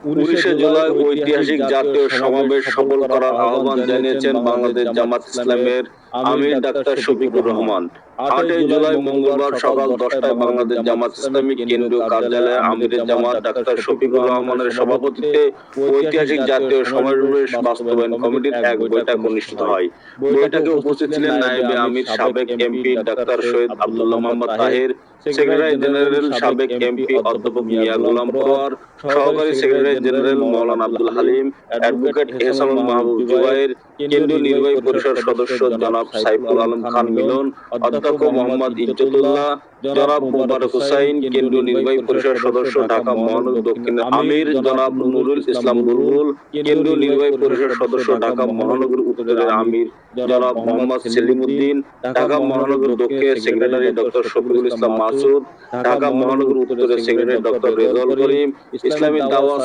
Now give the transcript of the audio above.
19শে জুলাই ঐতিহাসিক জাতীয় সমাবেশ সফল করার আহ্বান জানিয়েছেন বাংলাদেশ জামাত ইসলামের আমির ডাক্তার শফিকুর রহমান। 8 জুলাই মঙ্গলবার সকাল 10টায় বাংলাদেশ জামাত ইসলামী কেন্দ্রীয় কার্যালয়ে আমিরে জামাত ডাক্তার শফিকুর রহমানের সভাপতিত্বে ঐতিহাসিক জাতীয় সমাবেশ বাস্তবায়ন কমিটির এক বৈঠক অনুষ্ঠিত হয়। বৈঠকে উপস্থিত ছিলেন নায়েবে আমির সাবেক MP doctor Syed Abdullah Mohammad Taher, secretary general সাবেক এমপি অধ্যাপক মিয়া গোলাম পরোয়ার, সহকারী সেক্রেটারি জেনারেল মাওলানা আব্দুল হালিম, অ্যাডভোকেট এহসানুল মাহবুব জুবায়ের, কেন্দ্রীয় নির্বাহী পরিষদ সদস্য জনাব সাইফুল আলম খান মিলন, অধ্যক্ষ মোহাম্মদ ইজ্জতুল্লাহ, জনাব মোবারক হুসাইন, কেন্দ্রীয় নির্বাহী পরিষদ সদস্য ঢাকা মহানগর দক্ষিণের আমির জনাব নুরুল ইসলাম বুলবুল, কেন্দ্রীয় নির্বাহী পরিষদ সদস্য ঢাকা মহানগর উত্তরের আমির জনাব মোহাম্মদ সেলিম উদ্দিন, ঢাকা মহানগর দক্ষিণের সেক্রেটারি ডক্টর শফিকুল ইসলাম মাসুদ, ঢাকা মহানগর উত্তরের সেক্রেটারি ডক্টর রেজাউল করিম, ইসলামী দাওয়াত